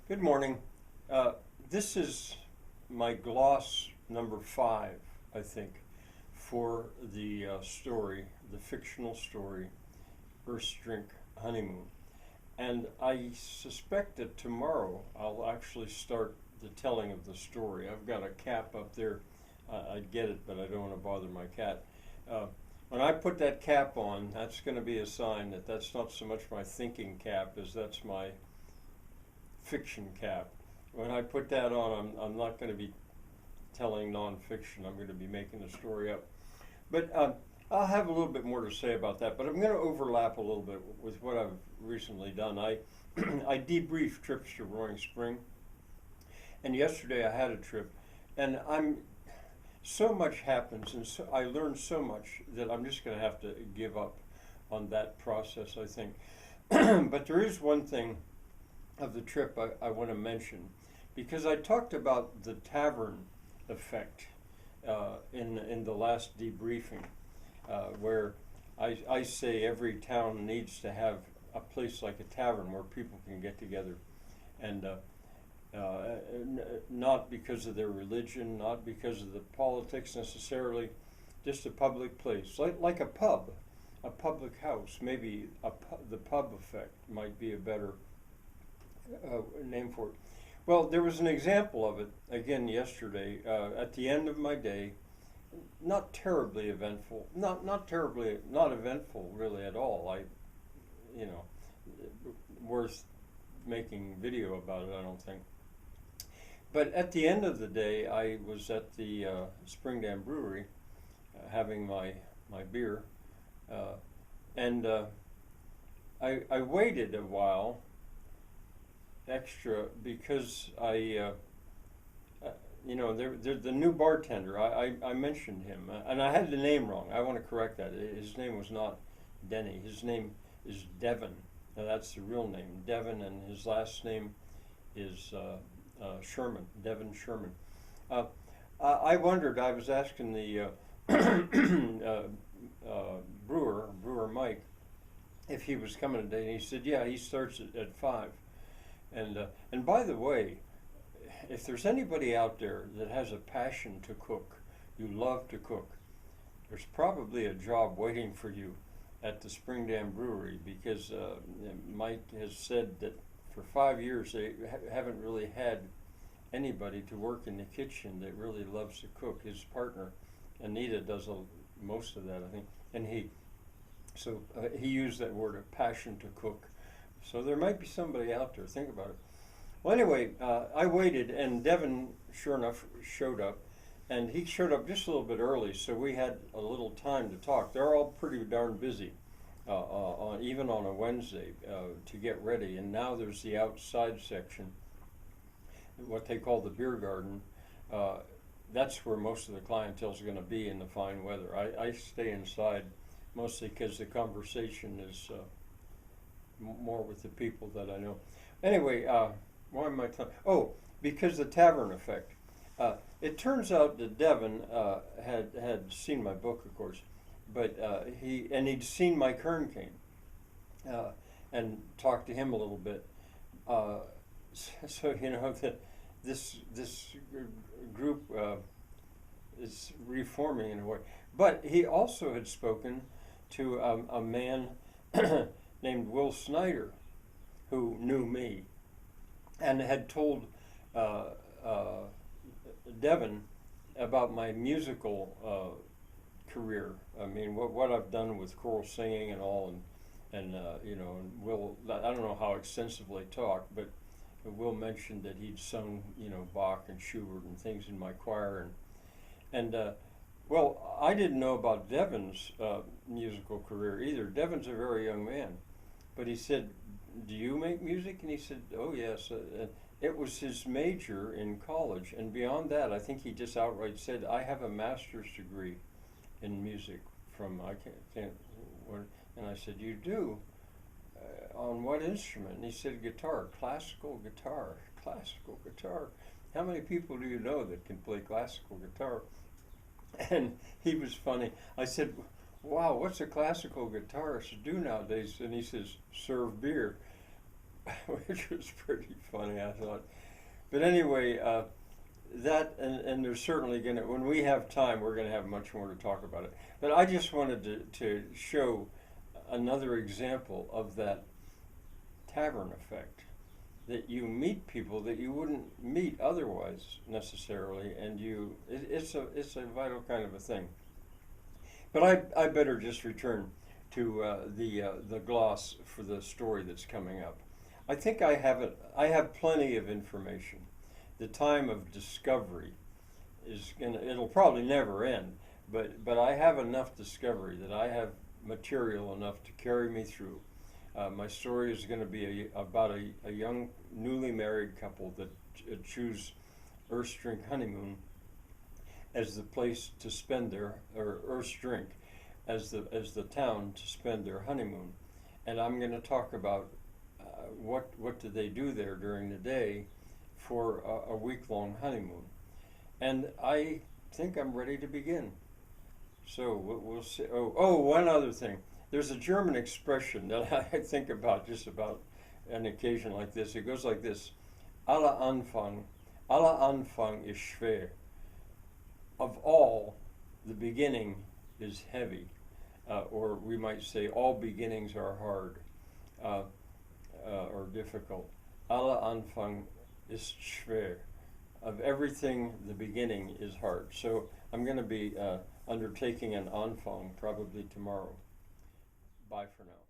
Good morning. This is my gloss number 5, I think, for the story, the fictional story, Drink Honeymoon. And I suspect that tomorrow I'll actually start the telling of the story. I've got a cap up there. I'd get it, but I don't want to bother my cat. Uh, when I put that cap on, that's going to be a sign that that's not so much my thinking cap as that's my fiction cap. When I put that on, I'm not going to be telling nonfiction. I'm going to be making a story up. But I'll have a little bit more to say about that. But I'm going to overlap a little bit with what I've recently done. I I debrief trips to Roaring Spring, and yesterday I had a trip, and I'm so much happens, and so I learned so much that I'm just going to have to give up on that process, I think. But there is one thing of the trip I want to mention, because I talked about the tavern effect in the last debriefing, where I say every town needs to have a place like a tavern where people can get together, and not because of their religion, not because of the politics necessarily, just a public place, like a public house. Maybe the pub effect might be a better name for it. Well, there was an example of it again yesterday at the end of my day. Not terribly eventful. Not eventful really at all. You know, worth making video about it. I don't think. But at the end of the day, I was at the Springdam Brewery having my beer, and I waited a while extra because they're the new bartender. I mentioned him, and I had the name wrong. I want to correct that. His name was not Denny. His name is Devin. Now that's the real name, Devin, and his last name is Sherman, Devin Sherman. I wondered. I was asking the brewer Mike, if he was coming today, and he said, "Yeah, he starts at 5." And by the way, if there's anybody out there that has a passion to cook, you love to cook, there's probably a job waiting for you at the Springdam Brewery, because Mike has said that for 5 years they haven't really had anybody to work in the kitchen that really loves to cook. His partner, Anita, does most of that, I think, and he used that word, a passion to cook. So there might be somebody out there. Think about it. Well, anyway, I waited, and Devin, sure enough, showed up, and he showed up just a little bit early, so we had a little time to talk. They're all pretty darn busy, even on a Wednesday, to get ready. And now there's the outside section, what they call the beer garden. That's where most of the clientele is going to be in the fine weather. I stay inside mostly because the conversation is more with the people that I know. Anyway, why am I talking? Oh, because the tavern effect. It turns out that Devin had seen my book, of course, but he'd seen my Kern cane, and talked to him a little bit. So that this group is reforming in a way. But he also had spoken to a man named Will Snyder, who knew me, and had told Devin about my musical career. I mean, what I've done with choral singing and all, and Will, I don't know how extensively talked, but Will mentioned that he'd sung, Bach and Schubert and things in my choir, and well, I didn't know about Devin's musical career either. Devin's a very young man, but he said, "Do you make music?" And he said, "Oh yes." It was his major in college, and beyond that, I think he just outright said, "I have a master's degree in music from I can't." And I said, "You do? On what instrument?" And he said, "Guitar, classical guitar, classical guitar." How many people do you know that can play classical guitar? And he was funny. I said, "Wow, what's a classical guitarist do nowadays?" And he says, "Serve beer," which was pretty funny, I thought. But anyway, and there's certainly going to, when we have time, we're going to have much more to talk about it. But I just wanted to show another example of that tavern effect, that you meet people that you wouldn't meet otherwise necessarily, and it's a vital kind of a thing. But I better just return to the gloss for the story that's coming up. I think I have it. I have plenty of information. The time of discovery it'll probably never end, but I have enough discovery that I have material enough to carry me through. My story is going to be about a young newly married couple that choose Earth's Drink Honeymoon as the place to spend or Earth's Drink as the town to spend their honeymoon. And I'm going to talk about what do they do there during the day for a week-long honeymoon. And I think I'm ready to begin. So we'll see. Oh, one other thing. There's a German expression that I think about just about an occasion like this. It goes like this: aller Anfang ist schwer. Of all, the beginning is heavy. Or we might say, all beginnings are hard or difficult. Aller Anfang ist schwer. Of everything, the beginning is hard. So I'm going to be undertaking an Anfang probably tomorrow. Bye for now.